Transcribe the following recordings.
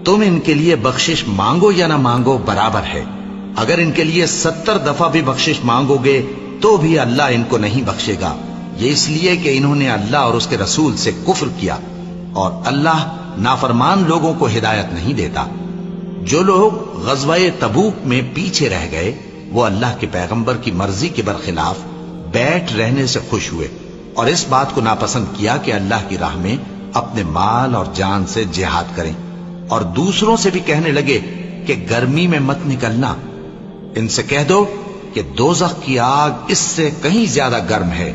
تم ان کے لیے بخشش مانگو یا نہ مانگو برابر ہے. اگر ان کے لیے 70 دفعہ بھی بخشش مانگو گے تو بھی اللہ ان کو نہیں بخشے گا. یہ اس لیے کہ انہوں نے اللہ اور اس کے رسول سے کفر کیا، اور اللہ نافرمان لوگوں کو ہدایت نہیں دیتا. جو لوگ غزوہ تبوک میں پیچھے رہ گئے وہ اللہ کے پیغمبر کی مرضی کے برخلاف بیٹھ رہنے سے خوش ہوئے، اور اس بات کو ناپسند کیا کہ اللہ کی راہ میں اپنے مال اور جان سے جہاد کریں، اور دوسروں سے بھی کہنے لگے کہ گرمی میں مت نکلنا. ان سے کہہ دو کہ دوزخ کی آگ اس سے کہیں زیادہ گرم ہے.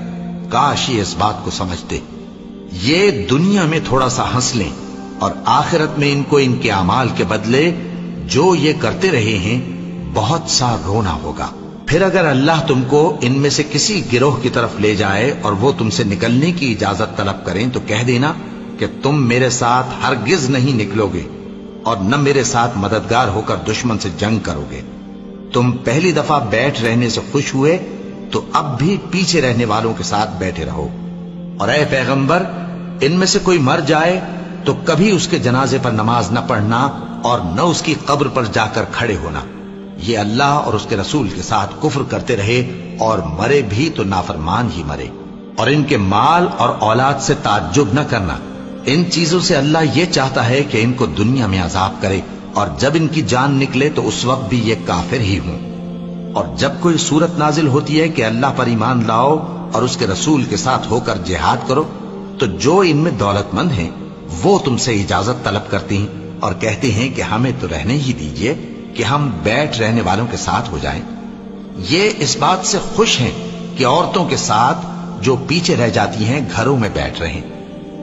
کاش یہ اس بات کو سمجھتے. یہ دنیا میں تھوڑا سا ہنس لیں اور آخرت میں ان کو ان کے اعمال کے بدلے جو یہ کرتے رہے ہیں بہت سا رونا ہوگا. پھر اگر اللہ تم کو ان میں سے کسی گروہ کی طرف لے جائے اور وہ تم سے نکلنے کی اجازت طلب کریں تو کہہ دینا کہ تم میرے ساتھ ہرگز نہیں نکلو گے اور نہ میرے ساتھ مددگار ہو کر دشمن سے جنگ کرو گے. تم پہلی دفعہ بیٹھ رہنے سے خوش ہوئے تو اب بھی پیچھے رہنے والوں کے ساتھ بیٹھے رہو. اور اے پیغمبر، ان میں سے کوئی مر جائے تو کبھی اس کے جنازے پر نماز نہ پڑھنا اور نہ اس کی قبر پر جا کر کھڑے ہونا. یہ اللہ اور اس کے رسول کے ساتھ کفر کرتے رہے اور مرے بھی تو نافرمان ہی مرے. اور ان کے مال اور اولاد سے تعجب نہ کرنا. ان چیزوں سے اللہ یہ چاہتا ہے کہ ان کو دنیا میں عذاب کرے، اور جب ان کی جان نکلے تو اس وقت بھی یہ کافر ہی ہوں. اور جب کوئی صورت نازل ہوتی ہے کہ اللہ پر ایمان لاؤ اور اس کے رسول کے ساتھ ہو کر جہاد کرو، تو جو ان میں دولت مند ہیں وہ تم سے اجازت طلب کرتی ہیں اور کہتے ہیں کہ ہمیں تو رہنے ہی دیجئے کہ ہم بیٹھ رہنے والوں کے ساتھ ہو جائیں. یہ اس بات سے خوش ہیں کہ عورتوں کے ساتھ جو پیچھے رہ جاتی ہیں گھروں میں بیٹھ رہیں.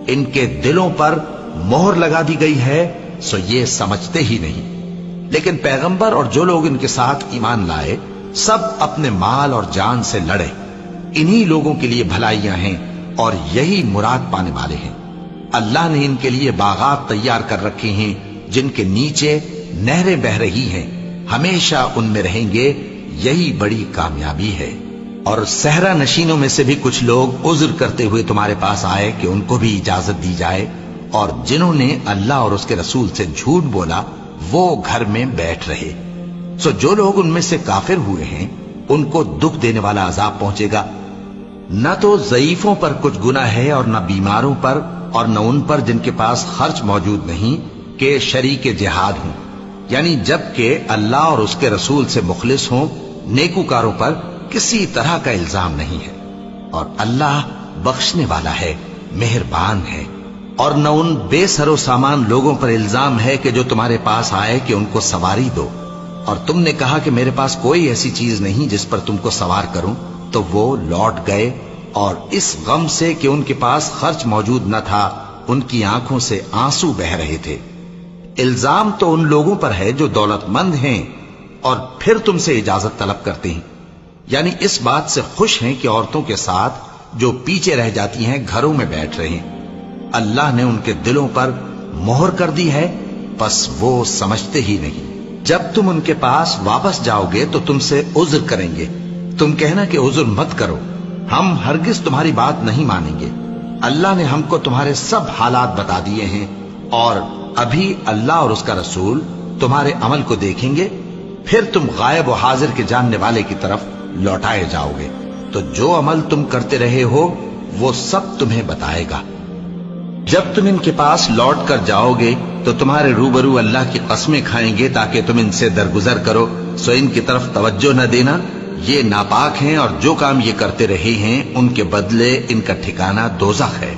ان کے دلوں پر مہر لگا دی گئی ہے سو یہ سمجھتے ہی نہیں. لیکن پیغمبر اور جو لوگ ان کے ساتھ ایمان لائے سب اپنے مال اور جان سے لڑے. انہی لوگوں کے لیے بھلائیاں ہیں اور یہی مراد پانے والے ہیں. اللہ نے ان کے لیے باغات تیار کر رکھے ہیں جن کے نیچے نہریں بہ رہی ہیں، ہمیشہ ان میں رہیں گے. یہی بڑی کامیابی ہے. اور صحرا نشینوں میں سے بھی کچھ لوگ عذر کرتے ہوئے تمہارے پاس آئے کہ ان کو بھی اجازت دی جائے، اور جنہوں نے اللہ اور اس کے رسول سے جھوٹ بولا وہ گھر میں بیٹھ رہے. سو جو لوگ ان میں سے کافر ہوئے ہیں ان کو دکھ دینے والا عذاب پہنچے گا. نہ تو ضعیفوں پر کچھ گناہ ہے اور نہ بیماروں پر اور نہ ان پر جن کے پاس خرچ موجود نہیں کہ شریک جہاد ہوں، یعنی جب کہ اللہ اور اس کے رسول سے مخلص ہوں. نیکوکاروں پر کسی طرح کا الزام نہیں ہے، اور اللہ بخشنے والا ہے، مہربان ہے. اور نہ ان بے سر و سامان لوگوں پر الزام ہے کہ جو تمہارے پاس آئے کہ ان کو سواری دو، اور تم نے کہا کہ میرے پاس کوئی ایسی چیز نہیں جس پر تم کو سوار کروں، تو وہ لوٹ گئے، اور اس غم سے کہ ان کے پاس خرچ موجود نہ تھا ان کی آنکھوں سے آنسو بہ رہے تھے. الزام تو ان لوگوں پر ہے جو دولت مند ہیں اور پھر تم سے اجازت طلب کرتے ہیں، یعنی اس بات سے خوش ہیں کہ عورتوں کے ساتھ جو پیچھے رہ جاتی ہیں گھروں میں بیٹھ رہے ہیں. اللہ نے ان کے دلوں پر مہر کر دی ہے، پس وہ سمجھتے ہی نہیں. جب تم ان کے پاس واپس جاؤ گے تو تم سے عذر کریں گے. تم کہنا کہ عذر مت کرو، ہم ہرگز تمہاری بات نہیں مانیں گے. اللہ نے ہم کو تمہارے سب حالات بتا دیے ہیں، اور ابھی اللہ اور اس کا رسول تمہارے عمل کو دیکھیں گے، پھر تم غائب و حاضر کے جاننے والے کی طرف لوٹائے جاؤ گے. تو جو عمل تم کرتے رہے ہو وہ سب تمہیں بتائے گا. جب تم ان کے پاس لوٹ کر جاؤ گے تو تمہارے روبرو اللہ کی قسمیں کھائیں گے تاکہ تم ان سے درگزر کرو، سو ان کی طرف توجہ نہ دینا. یہ ناپاک ہیں اور جو کام یہ کرتے رہے ہیں ان کے بدلے ان کا ٹھکانہ دوزخ ہے.